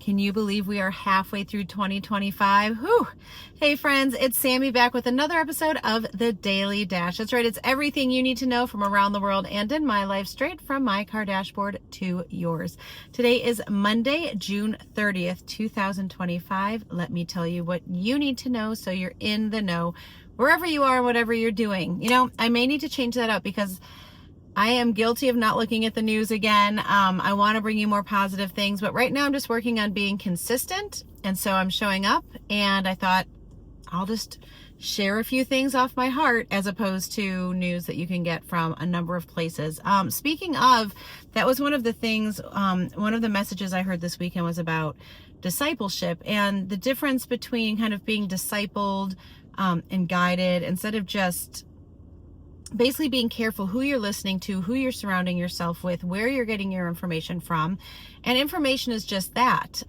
Can you believe we are halfway through 2025? Whew. Hey friends, it's Sami back with another episode of The Daily Dash. That's right, it's everything you need to know from around the world and in my life, straight from my car dashboard to yours. Today is Monday, June 30th, 2025. Let me tell you what you need to know so you're in the know wherever you are, whatever you're doing. You know, I may need to change that up because I am guilty of not looking at the news again. I want to bring you more positive things, but right now I'm just working on being consistent. And so I'm showing up, and I thought I'll just share a few things off my heart as opposed to news that you can get from a number of places. Speaking of, that was one of the things, one of the messages I heard this weekend was about discipleship and the difference between kind of being discipled and guided instead of just basically being careful who you're listening to, who you're surrounding yourself with, where you're getting your information from. And information is just that.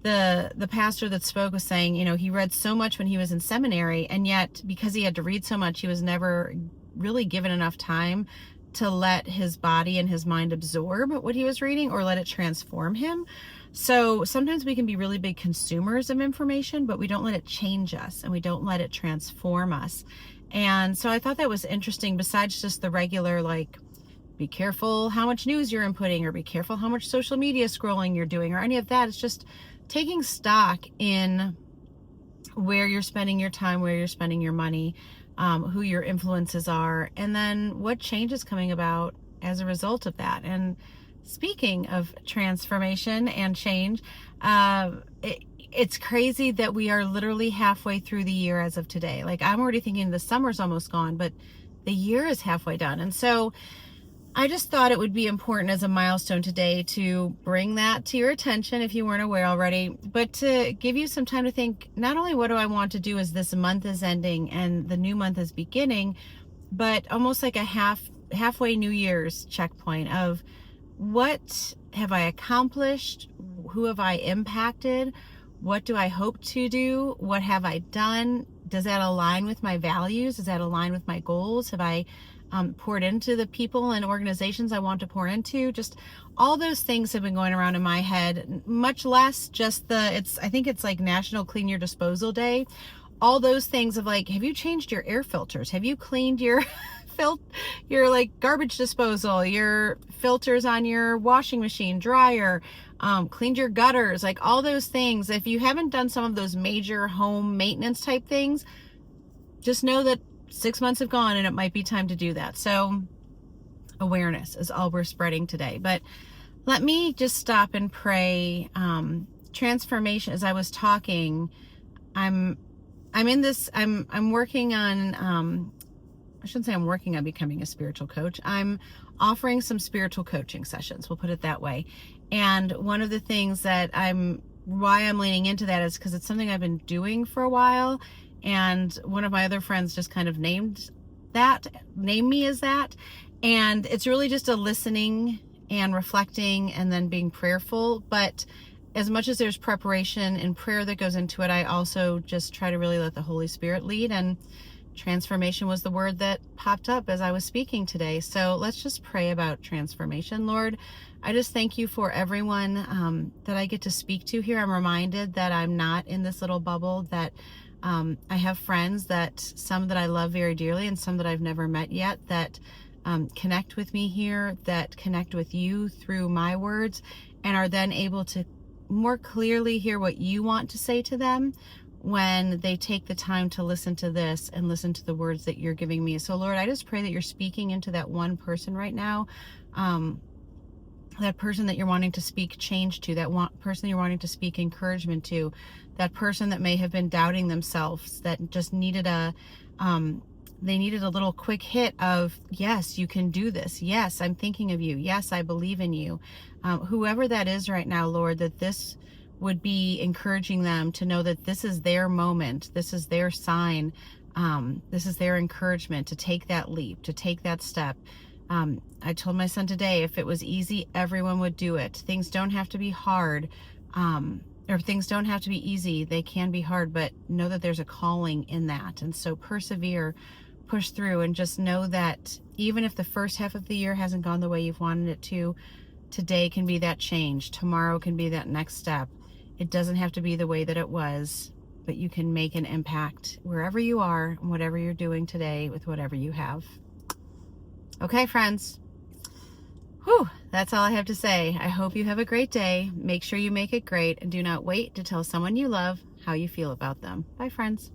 The pastor that spoke was saying, you know, he read so much when he was in seminary, and yet because he had to read so much, he was never really given enough time to let his body and his mind absorb what he was reading or let it transform him. So sometimes we can be really big consumers of information, but we don't let it change us and we don't let it transform us. And so I thought that was interesting, besides just the regular, like, be careful how much news you're inputting, or be careful how much social media scrolling you're doing, or any of that. It's just taking stock in where you're spending your time, where you're spending your money, who your influences are, and then what change is coming about as a result of that. And speaking of transformation and change, it's crazy that we are literally halfway through the year as of today. Like, I'm already thinking the summer's almost gone, but the year is halfway done. And so I just thought it would be important as a milestone today to bring that to your attention if you weren't aware already, but to give you some time to think, not only what do I want to do as this month is ending and the new month is beginning, but almost like a halfway New Year's checkpoint of what have I accomplished? Who have I impacted? What do I hope to do? What have I done? Does that align with my values? Does that align with my goals? Have I poured into the people and organizations I want to pour into? Just all those things have been going around in my head, much less just I think it's like National Clean Your Disposal Day. All those things of like, have you changed your air filters? Have you cleaned your your like garbage disposal, your filters on your washing machine, dryer, cleaned your gutters, like all those things. If you haven't done some of those major home maintenance type things, just know that 6 months have gone and it might be time to do that. So awareness is all we're spreading today. But let me just stop and pray. Transformation. As I was talking, I'm working on, I shouldn't say I'm working on becoming a spiritual coach. I'm offering some spiritual coaching sessions. We'll put it that way. And one of the things why I'm leaning into that is because it's something I've been doing for a while. And one of my other friends just kind of named me as that. And it's really just a listening and reflecting and then being prayerful. But as much as there's preparation and prayer that goes into it, I also just try to really let the Holy Spirit lead. And transformation was the word that popped up as I was speaking today. So let's just pray about transformation. Lord, I just thank you for everyone that I get to speak to here. I'm reminded that I'm not in this little bubble, that I have friends, some that I love very dearly and some that I've never met yet, that connect with me here, that connect with you through my words, and are then able to more clearly hear what you want to say to them when they take the time to listen to this and listen to the words that you're giving me. So Lord, I just pray that you're speaking into that one person right now, that person that you're wanting to speak change to, person you're wanting to speak encouragement to, that person that may have been doubting themselves, that just needed they needed a little quick hit of, yes, you can do this. Yes, I'm thinking of you. Yes, I believe in you. Whoever that is right now, Lord, that this would be encouraging them to know that this is their moment. This is their sign. This is their encouragement to take that leap, to take that step. I told my son today, if it was easy, everyone would do it. Things don't have to be hard, or things don't have to be easy. They can be hard, but know that there's a calling in that. And so persevere, push through, and just know that even if the first half of the year hasn't gone the way you've wanted it to, today can be that change. Tomorrow can be that next step. It doesn't have to be the way that it was, but you can make an impact wherever you are and whatever you're doing today with whatever you have. Okay, friends. Whew, that's all I have to say. I hope you have a great day. Make sure you make it great, and do not wait to tell someone you love how you feel about them. Bye, friends.